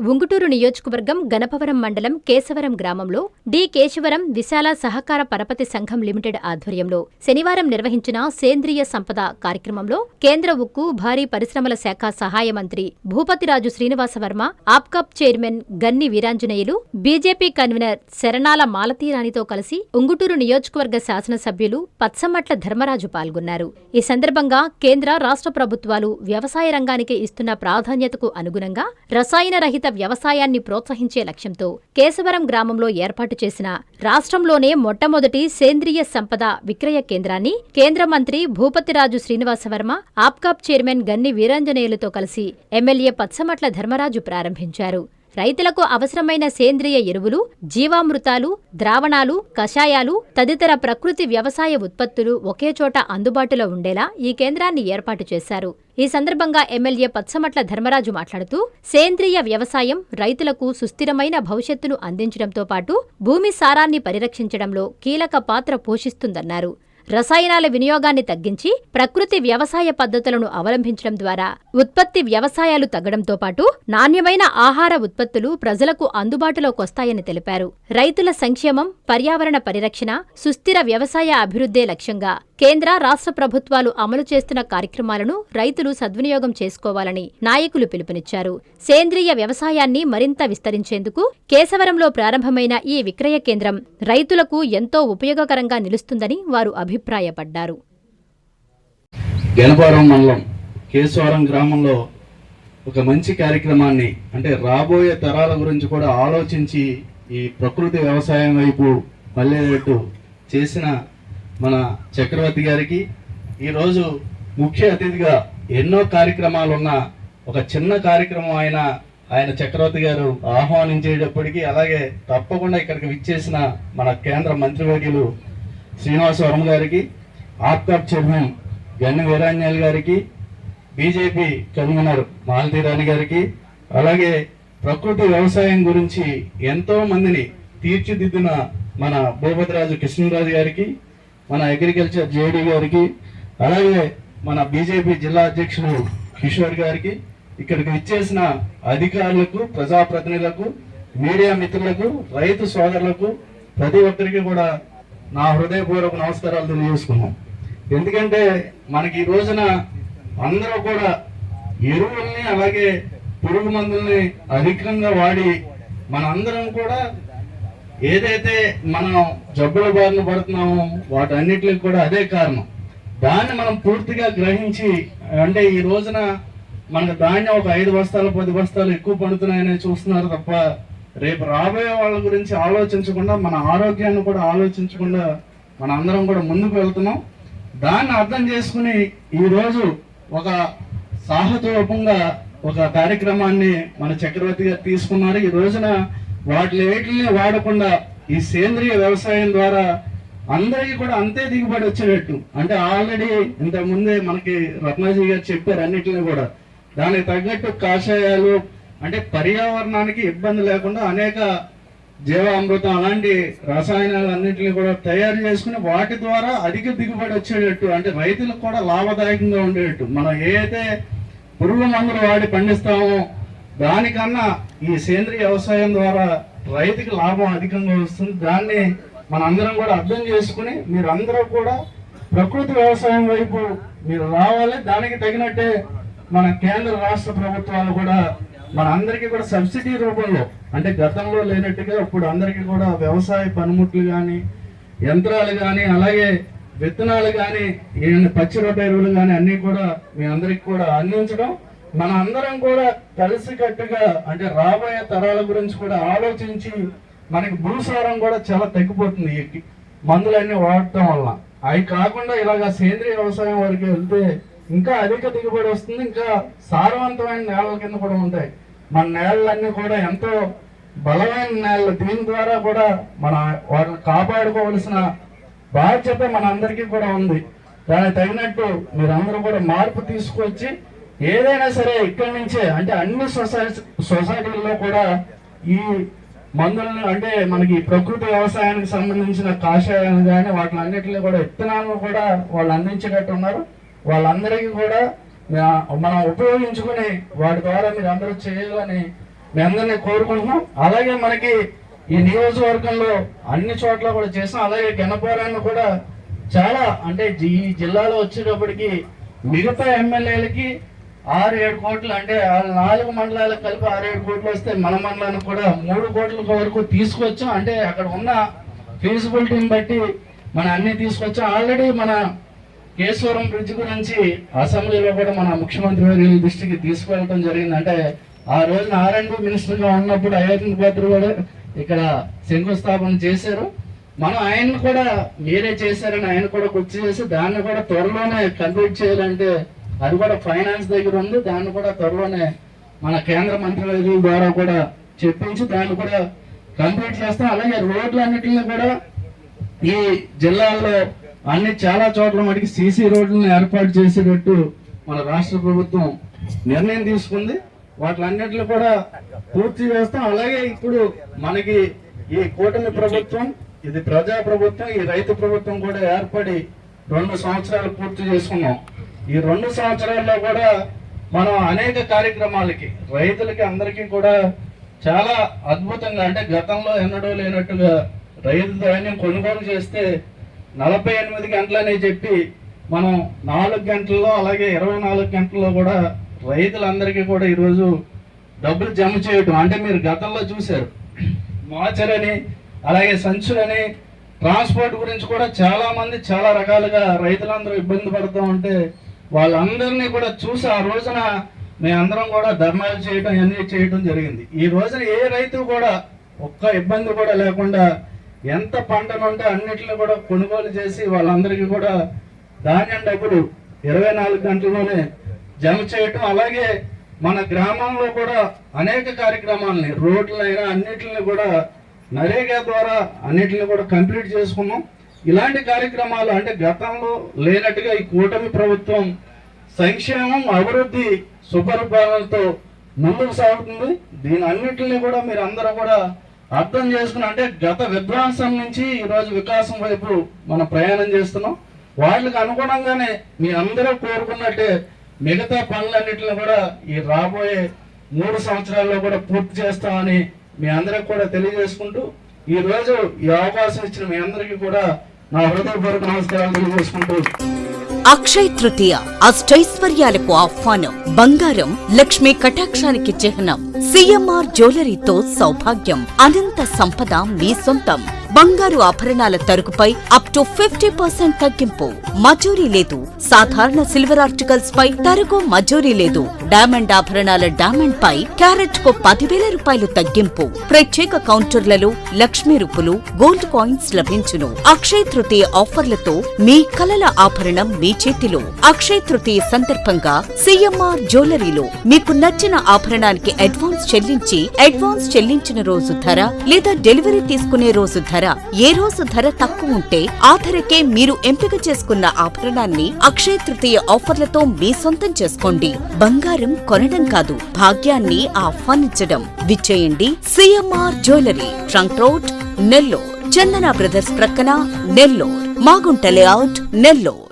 ఉంగుటూరు నియోజకవర్గం గణపవరం మండలం కేశవరం గ్రామంలో డి కేశవరం విశాల సహకార పరపతి సంఘం లిమిటెడ్ ఆధ్వర్యంలో శనివారం నిర్వహించిన సేంద్రియ సంపద కార్యక్రమంలో కేంద్ర ఉక్కు భారీ పరిశ్రమల శాఖ సహాయ మంత్రి భూపతిరాజు శ్రీనివాసవర్మ, ఆప్కాప్ చైర్మన్ గన్ని వీరాంజనేయులు, బీజేపీ కన్వీనర్ శరణాల మాలతీరాణితో కలిసి ఉంగుటూరు నియోజకవర్గ శాసనసభ్యులు పచ్చమట్ల ధర్మరాజు పాల్గొన్నారు. ఈ సందర్భంగా కేంద్ర రాష్ట్ర ప్రభుత్వాలు వ్యవసాయ రంగానికి ఇస్తున్న ప్రాధాన్యతకు అనుగుణంగా రసాయన రహిత వ్యవసాయాన్ని ప్రోత్సహించే లక్ష్యంతో కేశవరం గ్రామంలో ఏర్పాటు చేసిన రాష్ట్రంలోనే మొట్టమొదటి సేంద్రియ సంపద విక్రయ కేంద్రాన్ని కేంద్ర మంత్రి భూపతిరాజు శ్రీనివాసవర్మ, ఆప్కాప్ చైర్మన్ గన్ని వీరాంజనేయులతో కలిసి ఎమ్మెల్యే పచ్చమట్ల ధర్మరాజు ప్రారంభించారు. రైతులకు అవసరమైన సేంద్రియ ఎరువులు, జీవామృతాలు, ద్రావణాలు, కషాయాలు తదితర ప్రకృతి వ్యవసాయ ఉత్పత్తులు ఒకేచోట అందుబాటులో ఉండేలా ఈ కేంద్రాన్ని ఏర్పాటు చేశారు. ఈ సందర్భంగా ఎమ్మెల్యే పచ్చమట్ల ధర్మరాజు మాట్లాడుతూ, సేంద్రియ వ్యవసాయం రైతులకు సుస్థిరమైన భవిష్యత్తును అందించడంతో పాటు భూమి సారాన్ని పరిరక్షించడంలో కీలక పాత్ర పోషిస్తుందన్నారు. రసాయనాల వినియోగాన్ని తగ్గించి ప్రకృతి వ్యవసాయ పద్ధతులను అవలంబించడం ద్వారా ఉత్పత్తి వ్యవసాయాలు తగ్గడంతో పాటు నాణ్యమైన ఆహార ఉత్పత్తులు ప్రజలకు అందుబాటులోకొస్తాయని తెలిపారు. రైతుల సంక్షేమం, పర్యావరణ పరిరక్షణ, సుస్థిర వ్యవసాయ అభివృద్ధే లక్ష్యంగా కేంద్ర రాష్ట్ర ప్రభుత్వాలు అమలు చేస్తున్న కార్యక్రమాలను రైతులు సద్వినియోగం చేసుకోవాలని నాయకులు పిలుపునిచ్చారు. సేంద్రియ వ్యవసాయాన్ని మరింత విస్తరించేందుకు కేశవరంలో ప్రారంభమైన ఈ విక్రయ కేంద్రం రైతులకు ఎంతో ఉపయోగకరంగా నిలుస్తుందని వారు అభిప్రాయపడ్డారు. గణపవరం మండలం కేశవరం గ్రామంలో ఒక మంచి కార్యక్రమాన్ని, అంటే రాబోయే తరాల గురించి కూడా ఆలోచించి ఈ ప్రకృతి వ్యవసాయం వైపు మళ్ళేటట్టు చేసిన మన చక్రవర్తి గారికి ఈరోజు ముఖ్య అతిథిగా ఎన్నో కార్యక్రమాలున్న ఒక చిన్న కార్యక్రమం ఆయన చక్రవర్తి గారు ఆహ్వానించేటప్పటికీ, అలాగే తప్పకుండా ఇక్కడికి విచ్చేసిన మన కేంద్ర మంత్రివర్యులు శ్రీనివాసవర్మ గారికి, ఆప్కాప్ చైర్మన్ గన్ని వీరాంజనేయులు గారికి, బీజేపీ కన్వీనర్ మాలతీరాణి గారికి, అలాగే ప్రకృతి వ్యవసాయం గురించి ఎంతో మందిని తీర్చిదిద్దిన మన భూపతిరాజు కృష్ణరాజు గారికి, మన అగ్రికల్చర్ జేడీ గారికి, అలాగే మన బీజేపీ జిల్లా అధ్యక్షులు కిషోర్ గారికి, ఇక్కడికి విచ్చేసిన అధికారులకు, ప్రజాప్రతినిధులకు, మీడియా మిత్రులకు, రైతు సోదరులకు ప్రతి ఒక్కరికి కూడా నా హృదయపూర్వక నమస్కారాలు తెలియజేసుకున్నాం. ఎందుకంటే మనకి ఈ రోజున అందరూ కూడా ఎరువుల్ని, అలాగే పురుగు మందుల్ని అధికంగా వాడి మనందరం కూడా ఏదైతే మనం జబ్బుల బారిన పడుతున్నామో వాటన్నిటికి కూడా అదే కారణం. దాన్ని మనం పూర్తిగా గ్రహించి, అంటే ఈ రోజున మనకు ధాన్యం ఒక 5 బస్తాలు 10 బస్తాలు ఎక్కువ పడుతున్నాయని చూస్తున్నారు తప్ప రేపు రాబోయే వాళ్ళ గురించి ఆలోచించకుండా, మన ఆరోగ్యాన్ని కూడా ఆలోచించకుండా మన అందరం కూడా ముందుకు వెళ్తున్నాం. దాన్ని అర్థం చేసుకుని ఈరోజు ఒక సాహసోపంగా ఒక కార్యక్రమాన్ని మన చక్రవర్తి గారు తీసుకున్నారు. ఈ రోజున వాటిని వాడకుండా ఈ సేంద్రియ వ్యవసాయం ద్వారా అందరికీ కూడా అంతే దిగుబడి వచ్చేటట్టు, అంటే ఆల్రెడీ ఇంతకుముందే మనకి రత్నాజీ గారు చెప్పారు అన్నిటిని కూడా, దానికి తగ్గట్టు కాషాయాలు, అంటే పర్యావరణానికి ఇబ్బంది లేకుండా అనేక జీవామృతం అలాంటి రసాయనాలు అన్నింటినీ కూడా తయారు చేసుకుని వాటి ద్వారా అధిక దిగుబడి వచ్చేటట్టు, అంటే రైతులకు కూడా లాభదాయకంగా ఉండేటట్టు, మనం ఏదైతే పురుగు మందులు వాడి పండిస్తామో దానికన్నా ఈ సేంద్రియ వ్యవసాయం ద్వారా రైతుకి లాభం అధికంగా వస్తుంది. దాన్ని మనందరం కూడా అర్థం చేసుకుని మీరందరూ కూడా ప్రకృతి వ్యవసాయం వైపు మీరు రావాలి. దానికి తగినట్టే మన కేంద్ర రాష్ట్ర ప్రభుత్వాలు కూడా మన అందరికీ కూడా సబ్సిడీ రూపంలో, అంటే గతంలో లేనట్టుగా ఇప్పుడు అందరికీ కూడా వ్యవసాయ పనిముట్లు కానీ, యంత్రాలు కానీ, అలాగే విత్తనాలు కానీ, పచ్చి రొట్ట ఎరువులు కానీ అన్నీ కూడా మీ అందరికి కూడా అందించడం, మన అందరం కూడా కలిసికట్టుగా, అంటే రాబోయే తరాల గురించి కూడా ఆలోచించి, మనకి భూసారం కూడా చాలా తగ్గిపోతుంది ఈ మందులన్నీ వాడటం వల్ల. అవి కాకుండా ఇలాగ సేంద్రియ వ్యవసాయం వరకు వెళ్తే ఇంకా అధిక దిగుబడి వస్తుంది, ఇంకా సారవంతమైన నేలల కింద కూడా ఉంటాయి. మన నేలలన్నీ కూడా ఎంతో బలమైన నేలలు. దీని ద్వారా కూడా మన వాటిని కాపాడుకోవలసిన బాధ్యత మన అందరికీ కూడా ఉంది. దానికి తగినట్టు మీరందరూ కూడా మార్పు తీసుకొచ్చి ఏదైనా సరే ఇక్కడి నుంచే, అంటే అన్ని సొసైటీల్లో కూడా ఈ మందులను, అంటే మనకి ప్రకృతి వ్యవసాయానికి సంబంధించిన కాషాయాలు కానీ వాటి అన్నిటిని కూడా విత్తనాలను కూడా వాళ్ళు అందించేటట్టు ఉన్నారు. వాళ్ళందరికీ కూడా మనం ఉపయోగించుకుని వాటి ద్వారా మీరు అందరూ చేయాలని మీ అందరినీ కోరుకుంటున్నాం. అలాగే మనకి ఈ నియోజకవర్గంలో అన్ని చోట్ల కూడా చేసాం. అలాగే గణపవరాన్ని కూడా చాలా అంటే ఈ జిల్లాలో వచ్చేటప్పటికి మిగతా ఎమ్మెల్యేలకి 6-7 కోట్లు, అంటే 4 మండలాలకు కలిపి 6-7 కోట్లు వస్తే మన మండలానికి కూడా 3 కోట్ల వరకు తీసుకొచ్చాం. అంటే అక్కడ ఉన్న ఫీజిబిలిటీని బట్టి మనం అన్ని తీసుకొచ్చాం. ఆల్రెడీ మన కేశవరం బ్రిడ్జ్ గురించి అసెంబ్లీలో కూడా మన ముఖ్యమంత్రి వారి దృష్టికి తీసుకువెళ్ళడం జరిగింది. అంటే ఆ రోజున R&D మినిస్టర్గా ఉన్నప్పుడు అయోధ్య పాత్ర కూడా ఇక్కడ శంకుస్థాపన చేశారు. మనం ఆయన్ని కూడా మీరే చేశారని ఆయన కూడా గుర్తు చేసి దాన్ని కూడా త్వరలోనే కంప్లీట్ చేయాలంటే అది కూడా ఫైనాన్స్ దగ్గర ఉంది. దాన్ని కూడా త్వరలోనే మన కేంద్ర మంత్రివర్యుల ద్వారా కూడా చెప్పించి దాన్ని కూడా కంప్లీట్ చేస్తాం. అలాగే రోడ్లన్నిటిని కూడా ఈ జిల్లాల్లో చాలా చోట్ల మటుకి సీసీ రోడ్లను ఏర్పాటు చేసేటట్టు మన రాష్ట్ర ప్రభుత్వం నిర్ణయం తీసుకుంది. వాటిలన్నిటిని కూడా పూర్తి చేస్తాం. అలాగే ఇప్పుడు మనకి ఈ కూటమి ప్రభుత్వం, ఇది ప్రజా ప్రభుత్వం, ఈ రైతు ప్రభుత్వం కూడా ఏర్పడి 2 సంవత్సరాలు పూర్తి చేసుకున్నాం. ఈ 2 సంవత్సరాల్లో కూడా మనం అనేక కార్యక్రమాలకి రైతులకి అందరికీ కూడా చాలా అద్భుతంగా, అంటే గతంలో ఎన్నడూ లేనట్టుగా రైతు ధాన్యం కొనుగోలు చేస్తే 48 గంటలనే చెప్పి మనం 4 గంటల్లో అలాగే 24 గంటల్లో కూడా రైతులందరికీ కూడా ఈరోజు డబ్బులు జమ చేయటం. అంటే మీరు గతంలో చూశారు మాచరని అలాగే సంచులని ట్రాన్స్పోర్ట్ గురించి కూడా చాలా మంది చాలా రకాలుగా రైతులందరూ ఇబ్బంది పడుతూ ఉంటే వాళ్ళందరినీ కూడా చూసి ఆ రోజున మేమందరం కూడా ధర్నాలు చేయడం అన్నీ చేయడం జరిగింది. ఈ రోజున ఏ రైతు కూడా ఒక్క ఇబ్బంది కూడా లేకుండా ఎంత పంటను ఉంటే అన్నిటిని కూడా కొనుగోలు చేసి వాళ్ళందరికీ కూడా ధాన్యం డబ్బులు 24 గంటల్లోనే జమ చేయటం. అలాగే మన గ్రామంలో కూడా అనేక కార్యక్రమాలని రోడ్లైనా అన్నిటిని కూడా నరేగా ద్వారా అన్నిటిని కూడా కంప్లీట్ చేసుకున్నాం. ఇలాంటి కార్యక్రమాలు అంటే గతంలో లేనట్టుగా ఈ కూటమి ప్రభుత్వం సంక్షేమం అభివృద్ధి సుపరిపాలనతో ముందుకు సాగుతుంది. దీని అన్నిటిని కూడా మీరు అందరూ కూడా అర్థం చేసుకుని, అంటే గత విధ్వంసం నుంచి ఈరోజు వికాసం వైపు మనం ప్రయాణం చేస్తున్నాం. వాళ్ళకి అనుగుణంగానే మీ అందరూ కోరుకున్నట్టే మిగతా పనులన్నింటిని కూడా ఈ రాబోయే 3 సంవత్సరాల్లో కూడా పూర్తి చేస్తామని మీ అందరికి కూడా తెలియజేసుకుంటూ ఈ రోజు ఈ అవకాశం ఇచ్చిన మీ అందరికీ కూడా నా హృదయపూర్వక నమస్కారాలు తెలియజేసుకుంటూ, అక్షయ తృతీయ అష్టైశ్వర్యాలకు ఆహ్వానం. బంగారం లక్ష్మీ కటాక్షానికి చిహ్నం. సిఎంఆర్ జ్యువెలరీతో సౌభాగ్యం, అనంత సంపద మీ సొంతం. బంగారు ఆభరణాల తరుగుపై అప్ టు 50% తగ్గింపు. మజూరీ లేదు. సాధారణ సిల్వర్ ఆర్టికల్స్ పై తరుగు మజూరీ లేదు. డైమండ్ ఆభరణాల డైమండ్ పై క్యారెట్ కు 10,000 రూపాయలు తగ్గింపు. ప్రత్యేక కౌంటర్లలో లక్ష్మీ రూపులు, గోల్డ్ కాయిన్స్ లభించును. అక్షయ తృతీయ ఆఫర్లతో మీ కలల ఆభరణం మీ చేతిలో. అక్షయ తృతీయ సందర్భంగా సిఎంఆర్ జ్యువెలరీలో మీకు నచ్చిన ఆభరణానికి అడ్వాన్స్ చెల్లించిన రోజు ధర లేదా డెలివరీ తీసుకునే రోజు ధర, ఏ రోజు ధర తక్కువ ఉంటే ఆ ధరకే మీరు ఎంపిక చేసుకున్న ఆభరణాన్ని అక్షయ తృతీయ ఆఫర్లతో మీ సొంతం చేసుకోండి. బంగారం కొనడం కాదు, భాగ్యాన్ని ఆహ్వానించడం. విచ్చేయండి CMR jewellery, trunk road, Nellore. Chandana brothers ప్రక్కన, నెల్లూరు. మాగుంట లేఅవుట్, నెల్లూరు.